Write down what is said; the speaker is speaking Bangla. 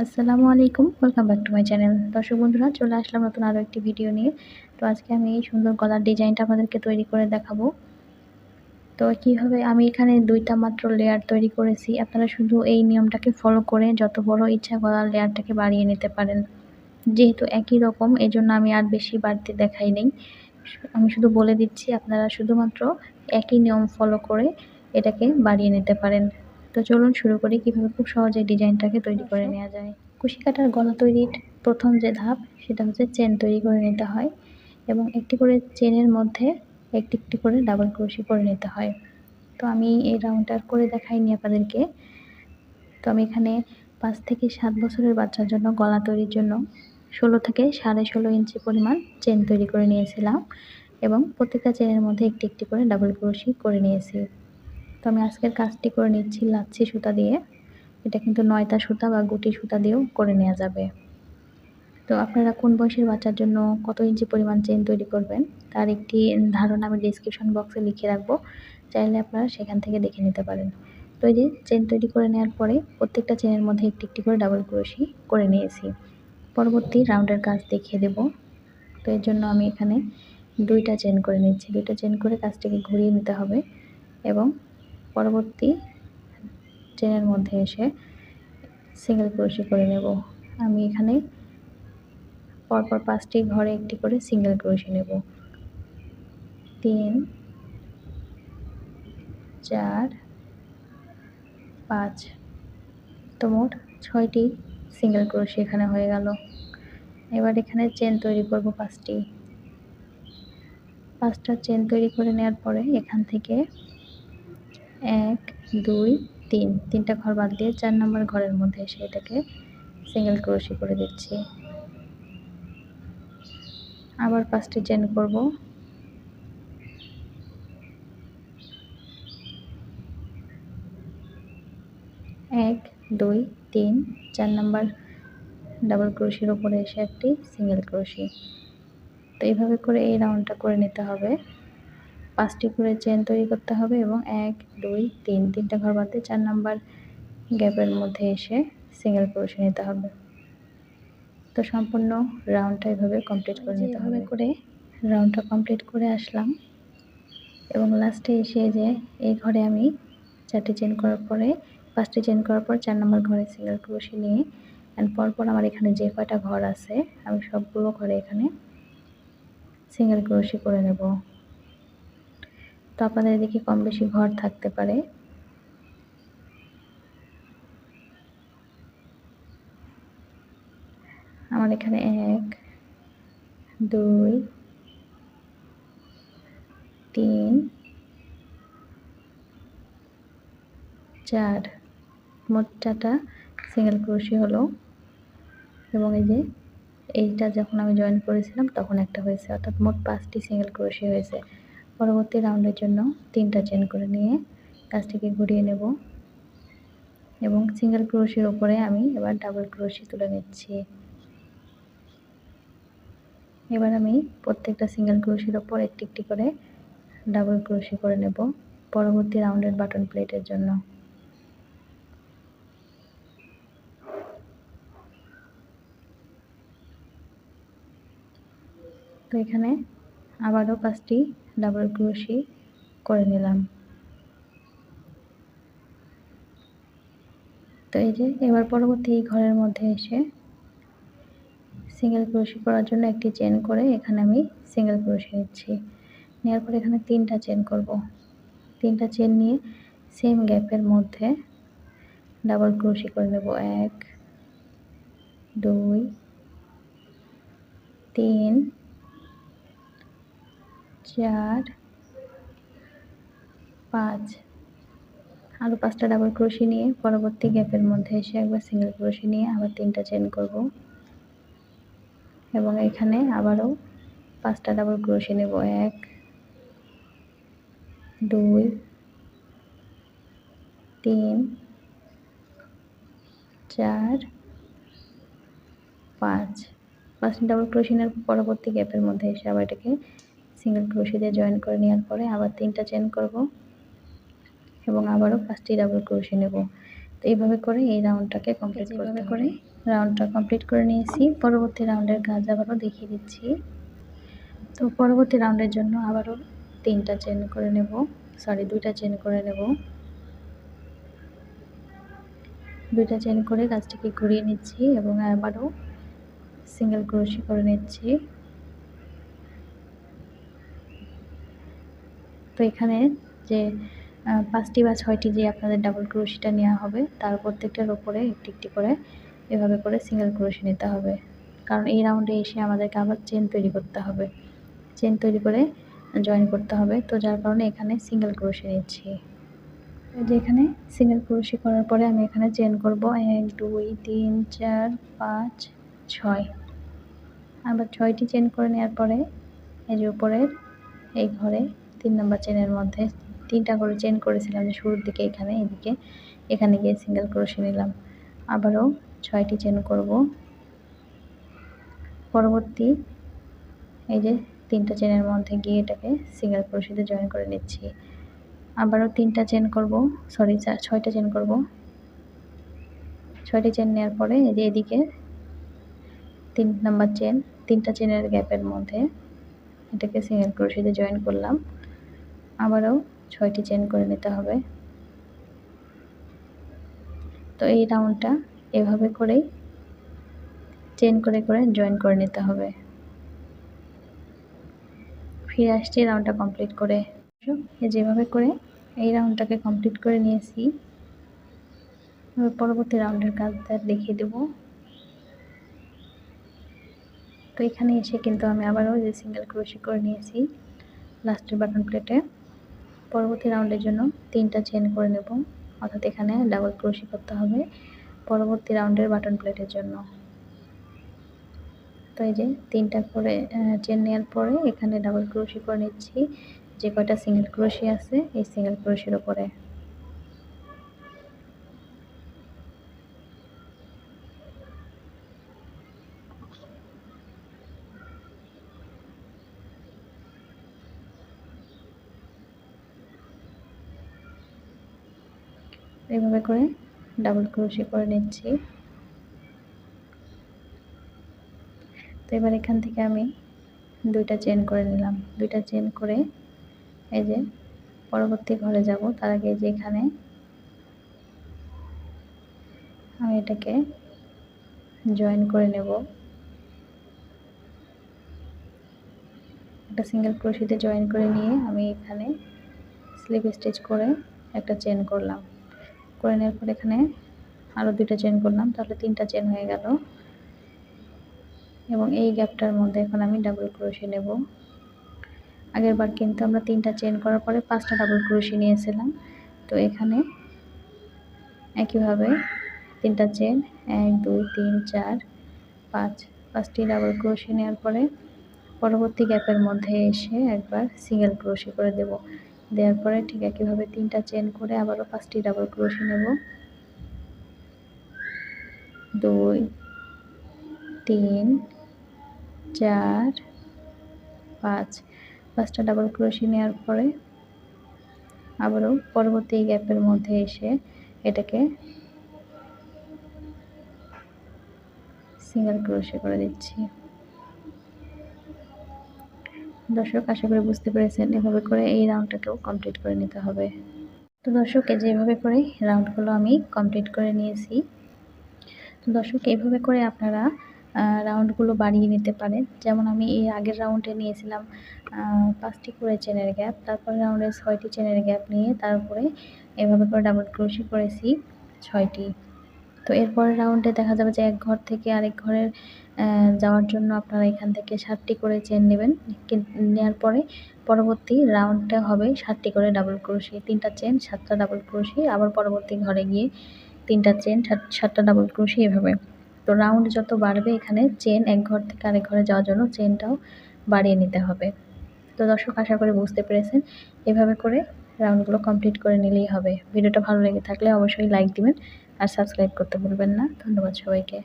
আসসালামু আলাইকুম, welcome back to my channel. দর্শক বন্ধুরা, চলে আসলাম নতুন আরও একটি ভিডিও নিয়ে। তো আজকে আমি এই সুন্দর গলার ডিজাইনটা আপনাদেরকে তৈরি করে দেখাবো। তো কীভাবে আমি এখানে 2টা মাত্র লেয়ার তৈরি করেছি। আপনারা শুধু এই নিয়মটাকে ফলো করে যত বড় ইচ্ছা গলার লেয়ারটাকে বাড়িয়ে নিতে পারেন। যেহেতু একই রকম, এজন্য আমি আর বেশি বাড়তি দেখাই নাই। আমি শুধু বলে দিচ্ছি, আপনারা শুধুমাত্র একই নিয়ম ফলো করে এটাকে বাড়িয়ে নিতে পারেন। তো চলুন শুরু করি কীভাবে খুব সহজে ডিজাইনটাকে তৈরি করে নেওয়া যায়। কুশি কাটার গলা তৈরির প্রথম যে ধাপ, সেটা হচ্ছে চেন তৈরি করে নিতে হয় এবং একটি করে চেনের মধ্যে একটি একটি করে ডাবল ক্রোশি করে নিতে হয়। তো আমি এই রাউন্ডটা করে দেখাইনি আপনাদেরকে। তো আমি এখানে 5 থেকে 7 বছরের বাচ্চার জন্য গলা তৈরির জন্য 16 থেকে 16.5 ইঞ্চি পরিমাণ চেন তৈরি করে নিয়েছিলাম এবং প্রত্যেকটা চেনের মধ্যে একটি একটি করে ডাবল ক্রোশি করে নিয়েছি। তো আমি আজকের কাজটি করে নিচ্ছি লাচ্ছি সুতা দিয়ে। এটা কিন্তু 9টা সুতা বা গুটি সুতা দিয়েও করে নেওয়া যাবে। তো আপনারা কোন বয়সের বাচ্চার জন্য কত ইঞ্চি পরিমাণ চেন তৈরি করবেন তার একটি ধারণা আমি ডেসক্রিপশন বক্সে লিখে রাখবো, চাইলে আপনারা সেখান থেকে দেখে নিতে পারেন। তো এই যে চেন তৈরি করে নেওয়ার পরে প্রত্যেকটা চেনের মধ্যে একটি একটি করে ডাবল ক্রোশি করে নিয়েছি। পরবর্তী রাউন্ডের কাজ দেখিয়ে দেব। তো এর জন্য আমি এখানে 2টা চেন করে নিচ্ছি। 2টা চেন করে কাজটাকে ঘুরিয়ে নিতে হবে এবং পরবর্তী চেনের মধ্যে এসে সিঙ্গেল ক্রোশি করে নেব। আমি এখানে পরপর 5টি ঘরে একটি করে সিঙ্গেল ক্রোশি নেব। 3, 4, 5। তো মোট 6টি সিঙ্গেল ক্রোশি এখানে হয়ে গেল। এবার এখানে চেন তৈরি করব 5টি। 5টা চেন তৈরি করে নেওয়ার পরে এখান থেকে 1, 2, 3, 3টা ঘর বাদ দিয়ে 4 নম্বর ঘরের মধ্যে এসে এটাকে সিঙ্গেল ক্রোশি করে দিচ্ছি। আবার 5টি চেন করব। 1, 2, 3, 4 নম্বর ডাবল ক্রোশির উপরে এসে একটি সিঙ্গেল ক্রোশি। তো এইভাবে করে এই রাউন্ডটা করে নিতে হবে। 5টি করে চেন তৈরি করতে হবে এবং 1, 2, 3, 3টা ঘর বাদ দিয়ে 4 নম্বর গ্যাপের মধ্যে এসে সিঙ্গেল ক্রোশি নিতে হবে। তো সম্পূর্ণ রাউন্ডটা এভাবে কমপ্লিট করে নিতে হবে। করে রাউন্ডটা কমপ্লিট করে আসলাম এবং লাস্টে এসে যে এই ঘরে আমি 4টি চেন করার পরে 5টি চেন করার পর 4 নম্বর ঘরে সিঙ্গেল ক্রোশি নিয়ে পরপর আমার এখানে যে কয়টা ঘর আছে আমি সবগুলো ঘরে এখানে সিঙ্গেল ক্রোশি করে নেব। তো আপনাদের এদিকে কম বেশি ঘর থাকতে পারে। আমার এখানে 1, 2, 3, 4, মোট 4টা সিঙ্গেল ক্রোশি হলো এবং এই যে এইটা যখন আমি জয়েন করেছিলাম তখন একটা হয়েছে, অর্থাৎ মোট 5টি সিঙ্গেল ক্রোশি হয়েছে। পরবর্তী রাউন্ডের জন্য 3টা চেন করে নিয়ে কাজটিকে ঘুরিয়ে নেব এবং সিঙ্গেল ক্রোশির উপরে আমি এবার ডাবল ক্রোশি তুলে নিচ্ছি। এবার আমি প্রত্যেকটা সিঙ্গেল ক্রোশির ওপর একটি একটি করে ডাবল ক্রোশি করে নেব পরবর্তী রাউন্ডের বাটন প্লেটের জন্য। তো এখানে আবারও 5টি ডাবল ক্রোশি করে নিলাম। তো এই যে এবার পরবর্তী এই ঘরের মধ্যে এসে সিঙ্গেল ক্রোশি করার জন্য একটি চেন করে এখানে আমি সিঙ্গেল ক্রোশি নিচ্ছি। নেওয়ার পর এখানে 3টা চেন করব। 3টা চেন নিয়ে সেম গ্যাপের মধ্যে ডাবল ক্রোশি করে নেব। 1, 2, 3, 4, 5। আরও 5টা ডাবল ক্রোশি নিয়ে পরবর্তী গ্যাপের মধ্যে এসে একবার সিঙ্গেল ক্রোশি নিয়ে আবার 3টা চেন করব এবং এখানে আবারও 5টা ডাবল ক্রোশি নেব। 1, 2, 3, 4, 5। 5টি ডাবল ক্রোশি নেওয়ার পরবর্তী গ্যাপের মধ্যে এসে আবার এটাকে সিঙ্গেল ক্রোশি দিয়ে জয়েন করে নেওয়ার পরে আবার 3টা চেন করব এবং আবারও 5টি ডাবল ক্রোশি নেব। তো এইভাবে করে এই রাউন্ডটাকে কমপ্লিট করতে করে রাউন্ডটা কমপ্লিট করে নিয়েছি। পরবর্তী রাউন্ডের কাজ আবারও দেখিয়ে দিচ্ছি। তো পরবর্তী রাউন্ডের জন্য আবারও 3টা চেন করে নেব, সরি 2টা চেন করে নেব। 2টা চেন করে কাজটিকে ঘুরিয়ে নিচ্ছি এবং আবারও সিঙ্গেল ক্রোশে করে নিচ্ছি। তো এখানে যে 5টি বা 6টি যে আপনাদের ডাবল ক্রোশেটা নেওয়া হবে তার প্রত্যেকটার উপরে একটি একটি করে এভাবে করে সিঙ্গেল ক্রোশে নিতে হবে, কারণ এই রাউন্ডে এসে আমাদেরকে আবার চেন তৈরি করতে হবে, চেন তৈরি করে জয়েন করতে হবে। তো যার কারণে এখানে সিঙ্গেল ক্রোশে নিচ্ছি। যে এখানে সিঙ্গেল ক্রোশে করার পরে আমি এখানে চেন করব 1 2 3 4 5 6। আবার 6টি চেন করে নেওয়ার পরে এই যে উপরের এই ঘরে 3 নাম্বার চেনের মধ্যে 3টা করে চেন করেছিলাম যে শুরুর দিকে এখানে গিয়ে সিঙ্গেল ক্রোশে নিলাম। আবারও 6টি চেন করব। পরবর্তী এই যে 3টা চেনের মধ্যে গিয়ে এটাকে সিঙ্গেল ক্রোশেতে জয়েন করে নিচ্ছি। আবারও 3টা চেন করব, সরি 6টা চেন করব। 6টি চেন নেওয়ার পরে এই যে এদিকে 3 নাম্বার চেন, 3টা চেনের গ্যাপের মধ্যে এটাকে সিঙ্গেল ক্রোশেতে জয়েন করলাম। আবারও 6টি চেন করে নিতে হবে। তো এই রাউন্ডটা এভাবে করেই চেন করে করে জয়েন করে নিতে হবে। ফিরে আসছি রাউন্ডটা কমপ্লিট করে। যেভাবে করে এই রাউন্ডটাকে কমপ্লিট করে নিয়েছি। এবার পরবর্তী রাউন্ডের কাজটা দেখিয়ে দেব। তো এখানে এসে কিন্তু আমি আবারও যে সিঙ্গেল ক্রোশে করে নিয়েছি লাস্টের বাটন প্লেটে। পরবর্তী রাউন্ডের জন্য 3টা চেন করে নেব, অর্থাৎ এখানে ডাবল ক্রোশে করতে হবে পরবর্তী রাউন্ডের বাটন প্লেটের জন্য। তো এই যে 3টা করে চেন নেওয়ার পরে এখানে ডাবল ক্রোশে করে নিচ্ছি যে কয়টা সিঙ্গেল ক্রোশে আছে এই সিঙ্গেল ক্রোশের উপরে। এইভাবে করে ডাবল ক্রোশে করে নিচ্ছি। তো এবার এখান থেকে আমি 2টা চেন করে নিলাম। 2টা চেন করে এই যে পরবর্তী ঘরে যাব, তার আগে যে এখানে আমি এটাকে জয়েন করে নেব। একটা সিঙ্গেল ক্রোশেতে জয়েন করে নিয়ে আমি এখানে স্লিপ স্টিচ করে একটা চেন করলাম। করে নেওয়ার পর এখানে আরও 2টা চেন করলাম, তাহলে 3টা চেন হয়ে গেল। এবং এই গ্যাপটার মধ্যে এখন আমি ডাবল ক্রোশে নেব। আগের বার কিন্তু আমরা 3টা চেন করার পরে 5টা ডাবল ক্রোশে নিয়েছিলাম। তো এখানে একইভাবে 3টা চেন 1 2 3 4 5 5টি ডাবল ক্রোশে নেওয়ার পরে পরবর্তী গ্যাপের মধ্যে এসে একবার সিঙ্গেল ক্রোশে করে দেব। দেওয়ার পরে ঠিক একইভাবে 3টা চেন করে আবারও 5টি ডাবল ক্রোশে নেব। 2 3 4 5 5টা ডাবল ক্রোশে নেওয়ার পরে আবারও পরবর্তী গ্যাপের মধ্যে এসে এটাকে সিঙ্গেল ক্রোশে করে দিচ্ছি। দর্শক আশা করি বুঝতে পেরেছেন, এভাবে করে এই রাউন্ডটাকেও কমপ্লিট করে নিতে হবে। তো দর্শক এই যে এভাবে করে রাউন্ডগুলো আমি কমপ্লিট করে নিয়েছি। তো দর্শক এইভাবে করে আপনারা রাউন্ডগুলো বাড়িয়ে নিতে পারেন। যেমন আমি এই আগের রাউন্ডে নিয়েছিলাম 5টি করে চেনের গ্যাপ, তারপরে রাউন্ডে 6টি চেনের গ্যাপ নিয়ে তারপরে এভাবে করে ডাবল ক্রোশে করেছি 6টি। তো এরপরের রাউন্ডে দেখা যাবে যে এক ঘর থেকে আরেক ঘরের যাওয়ার জন্য আপনারা এখান থেকে 7টি করে চেন নেবেন। নেওয়ার পরে পরবর্তী রাউন্ডটা হবে 7টি করে ডাবল ক্রোশে, 3টা চেন 7টা ডাবল ক্রোশে, আবার পরবর্তী ঘরে গিয়ে 3টা চেন 7টা ডাবল ক্রোশে এভাবে। তো রাউন্ড যত বাড়বে এখানে চেন এক ঘর থেকে আরেক ঘরে যাওয়ার জন্য চেনটাও বাড়িয়ে নিতে হবে। তো দর্শক আশা করি বুঝতে পেরেছেন, এভাবে করে রাউন্ডগুলো কমপ্লিট করে নিলেই হবে। ভিডিওটা ভালো লেগে থাকলে অবশ্যই লাইক দিবেন আর সাবস্ক্রাইব করতে ভুলবেন না। ধন্যবাদ সবাইকে।